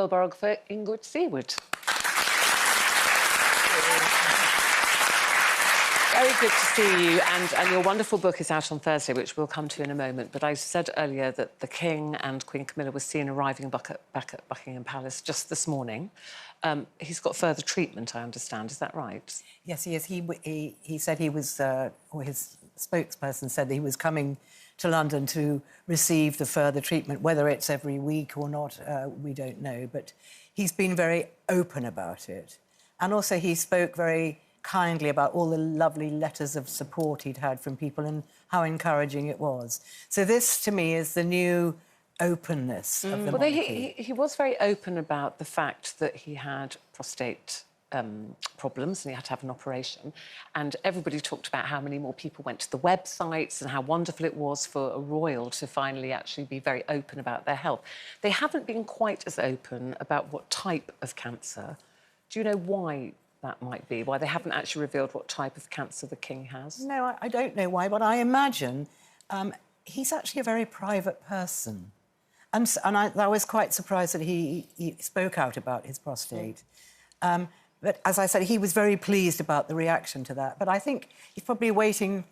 royal biographer Ingrid Seward. Very good to see you, and your wonderful book is out on Thursday, which we'll come to in a moment. But I said earlier that the King and Queen Camilla were seen arriving back at Buckingham Palace just this morning. He's got further treatment, I understand. Is that right? Yes, he is. He said he was, or his spokesperson said that he was coming to London to receive the further treatment. Whether it's every week or not, we don't know. But he's been very open about it. And also he spoke very kindly about all the lovely letters of support he'd had from people and how encouraging it was. So this, to me, is the new openness of the monarchy. He was very open about the fact that he had prostate problems and he had to have an operation. And everybody talked about how many more people went to the websites and how wonderful it was for a royal to finally actually be very open about their health. They haven't been quite as open about what type of cancer. Do you know why that might be, why they haven't actually revealed what type of cancer the King has? No, I don't know why, but I imagine he's actually a very private person. And I was quite surprised that he spoke out about his prostate. But as I said, he was very pleased about the reaction to that. But I think he's probably waiting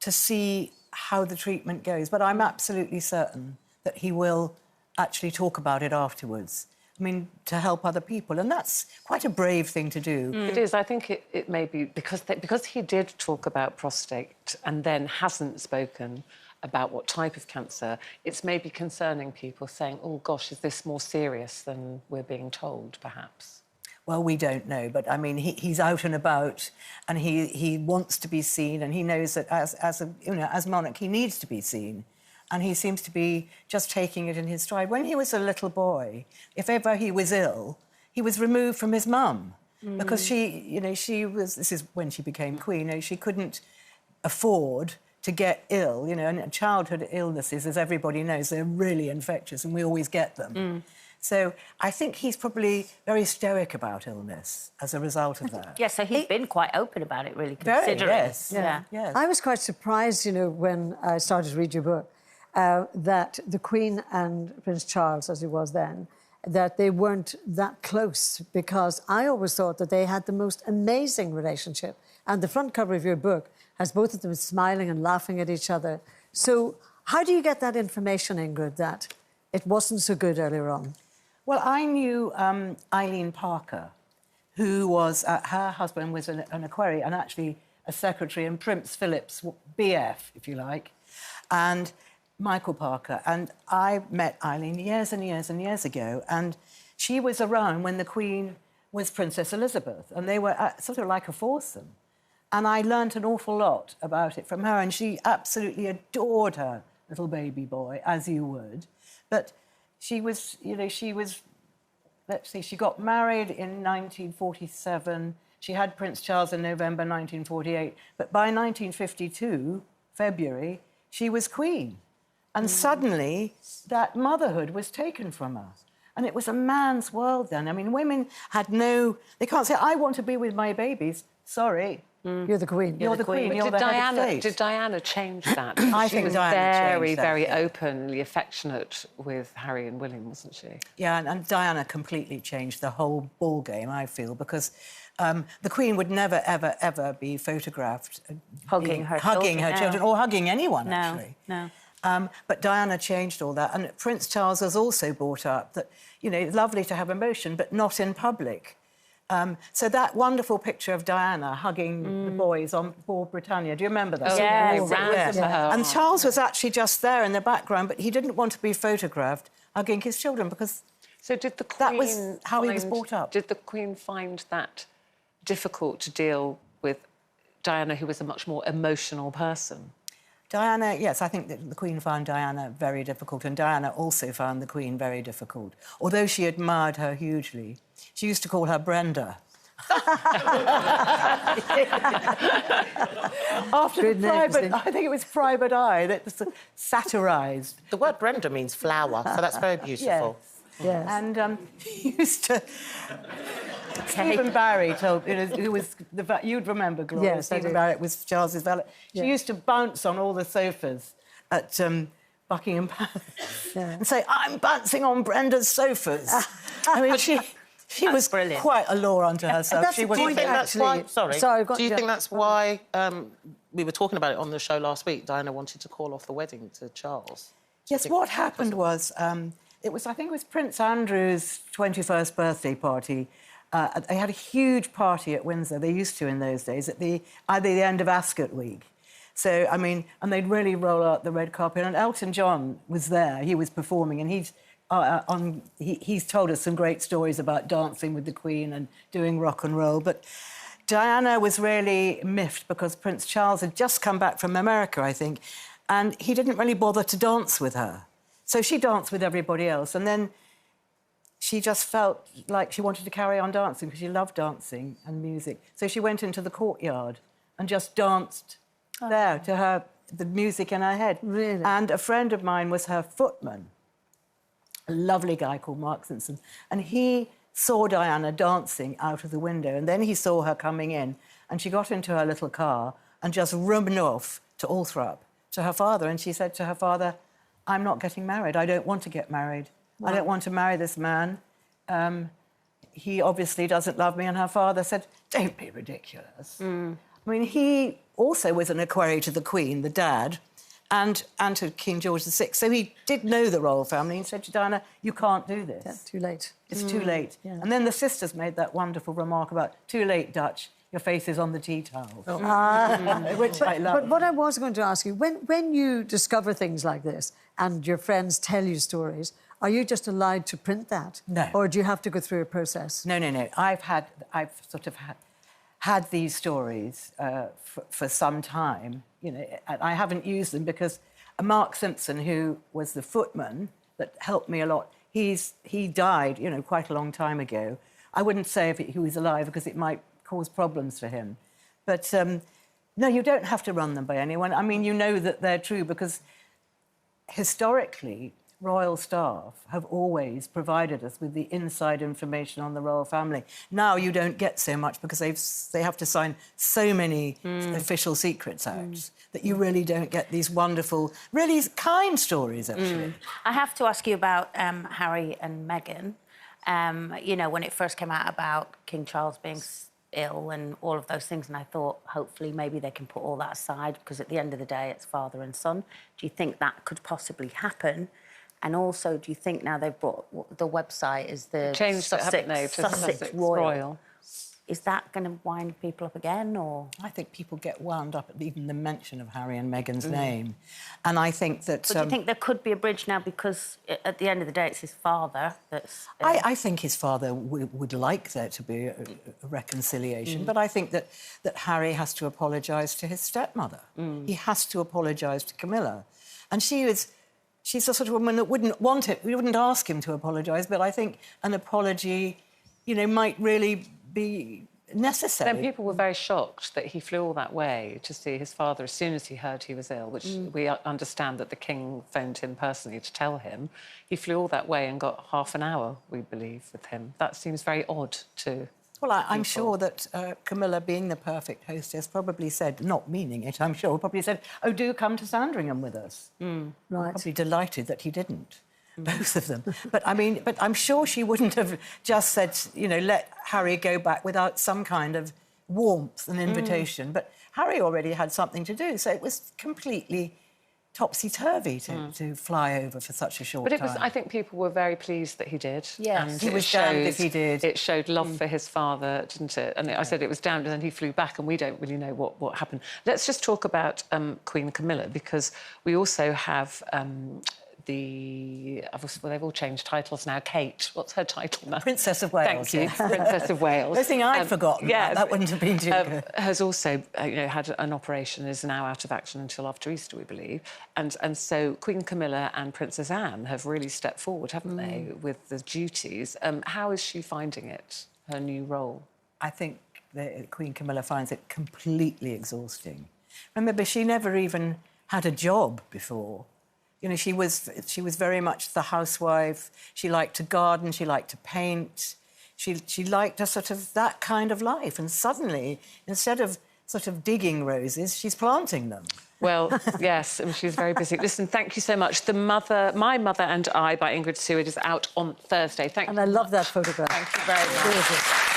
to see how the treatment goes. But I'm absolutely certain that he will actually talk about it afterwards. I mean, to help other people. And that's quite a brave thing to do. It is. I think it may be because he did talk about prostate and then hasn't spoken about what type of cancer, it's maybe concerning people saying, oh, gosh, is this more serious than we're being told, perhaps? Well, we don't know, but, I mean, he's out and about and he wants to be seen and he knows that as monarch, he needs to be seen. And he seems to be just taking it in his stride. When he was a little boy, if ever he was ill, he was removed from his mum because she was... This is when she became queen. She couldn't afford to get ill, and childhood illnesses, as everybody knows, they're really infectious and we always get them. So I think he's probably very stoic about illness as a result of that. Yes, so he's been quite open about it, really, considering. Yes. I was quite surprised, when I started to read your book, that the Queen and Prince Charles, as he was then, that they weren't that close, because I always thought that they had the most amazing relationship. And the front cover of your book has both of them smiling and laughing at each other. So how do you get that information, Ingrid, that it wasn't so good earlier on? Well, I knew Eileen Parker, who was... her husband was an equerry and actually a secretary in Prince Philip's BF, if you like, and Michael Parker. And I met Eileen years and years and years ago, and she was around when the Queen was Princess Elizabeth, and they were sort of like a foursome. And I learnt an awful lot about it from her, and she absolutely adored her little baby boy, as you would. But she was, let's see, she got married in 1947. She had Prince Charles in November 1948. But by 1952, February, she was queen. And suddenly, that motherhood was taken from her. And it was a man's world then. I mean, women had no... They can't say, I want to be with my babies. Sorry. You're the Queen. You're the Queen. You're the head of state. Did Diana change that? I think Diana changed that, very openly affectionate with Harry and William, wasn't she? Yeah, and Diana completely changed the whole ball game, I feel, because the Queen would never, ever, ever be photographed hugging her children or hugging anyone, actually. No. But Diana changed all that. And Prince Charles was also brought up that, it's lovely to have emotion, but not in public. So that wonderful picture of Diana hugging the boys on board Britannia, do you remember that? Oh, yeah. And Charles was actually just there in the background, but he didn't want to be photographed hugging his children because that was how he was brought up. Did the Queen find that difficult to deal with Diana, who was a much more emotional person? Diana, yes, I think that the Queen found Diana very difficult, and Diana also found the Queen very difficult, although she admired her hugely. She used to call her Brenda. After I think it was Private Eye that satirised. The word Brenda means flower, so that's very beautiful. Yes. And he used to... Stephen Barry told, who was you'd remember, Gloria. Yes, Stephen Barry was Charles's valet. She used to bounce on all the sofas at Buckingham Palace and say, "I'm bouncing on Brenda's sofas." I mean, she was brilliant. quite a law unto herself. That's She the was. point, That's why, Sorry, do you think that's why we were talking about it on the show last week? Diana wanted to call off the wedding to Charles. Yes, what happened was, I think it was Prince Andrew's 21st birthday party. They had a huge party at Windsor. They used to in those days at either the end of Ascot Week. So, I mean, and they'd really roll out the red carpet. And Elton John was there. He was performing, and he's told us some great stories about dancing with the Queen and doing rock and roll. But Diana was really miffed because Prince Charles had just come back from America, I think, and he didn't really bother to dance with her. So she danced with everybody else, and then she just felt like she wanted to carry on dancing because she loved dancing and music. So she went into the courtyard and just danced there to the music in her head. Really? And a friend of mine was her footman, a lovely guy called Mark Simpson, and he saw Diana dancing out of the window, and then he saw her coming in, and she got into her little car and just run off to Althorp, to her father, and she said to her father, "I'm not getting married. I don't want to get married. Wow. I don't want to marry this man. He obviously doesn't love me." And her father said, "Don't be ridiculous." I mean, he also was an equerry to the Queen, the dad, and to King George VI. So he did know the royal family and said to Diana, "You can't do this. Yeah, too late. It's too late." Yeah. And then the sisters made that wonderful remark about, "Too late, Dutch. Your face is on the tea towel." Which I love. But what I was going to ask you, when you discover things like this and your friends tell you stories, are you just allowed to print that? No. Or do you have to go through a process? No. I've sort of had these stories for some time, you know, and I haven't used them because Mark Simpson, who was the footman that helped me a lot, he died, you know, quite a long time ago. I wouldn't say if he was alive because it might cause problems for him. But no, you don't have to run them by anyone. I mean, you know that they're true because historically, royal staff have always provided us with the inside information on the royal family. Now you don't get so much because they have to sign so many official secrets acts that you really don't get these wonderful, really kind stories, actually. I have to ask you about Harry and Meghan. You know, when it first came out about King Charles being ill and all of those things, and I thought, hopefully, maybe they can put all that aside because at the end of the day, it's father and son. Do you think that could possibly happen? And also, do you think now they've brought the website is the changed it, haven't they, to Sussex Royal? Is that going to wind people up again, or...? I think people get wound up at even the mention of Harry and Meghan's name. And I think that... But do you think there could be a bridge now because, at the end of the day, it's his father that's... I think his father would like there to be a reconciliation, but I think that Harry has to apologise to his stepmother. He has to apologise to Camilla. And she's the sort of woman that wouldn't want it. We wouldn't ask him to apologise, but I think an apology, you know, might really be necessary. Then people were very shocked that he flew all that way to see his father as soon as he heard he was ill, which we understand that the King phoned him personally to tell him. He flew all that way and got half an hour, we believe, with him. That seems very odd to... Well, I'm sure that Camilla, being the perfect hostess, probably said, not meaning it, I'm sure, probably said, "Oh, do come to Sandringham with us." Right. Probably delighted that he didn't, both of them. But I'm sure she wouldn't have just said, you know, let Harry go back without some kind of warmth and invitation. But Harry already had something to do, so it was completely topsy-turvy to fly over for such a short time. I think people were very pleased that he did. Yes. And He was damned if he did. It showed love for his father, didn't it? And I said it was damned, and then he flew back, and we don't really know what happened. Let's just talk about Queen Camilla, because we also have... they've all changed titles now. Kate, what's her title now? Princess of Wales. Thank you, Yes. Princess of Wales. The thing I'd forgotten, yes, that wouldn't have been too good. Has also, you know, had an operation, is now out of action until after Easter, we believe. And so Queen Camilla and Princess Anne have really stepped forward, haven't they, with the duties. How is she finding it, her new role? I think that Queen Camilla finds it completely exhausting. Remember, she never even had a job before. You know, she was very much the housewife. She liked to garden, she liked to paint. She liked a sort of that kind of life. And suddenly, instead of sort of digging roses, she's planting them. Well, yes, and she's very busy. Listen, thank you so much. My Mother and I by Ingrid Seward is out on Thursday. Thank you. And I love that photograph. Thank you very much. Gorgeous.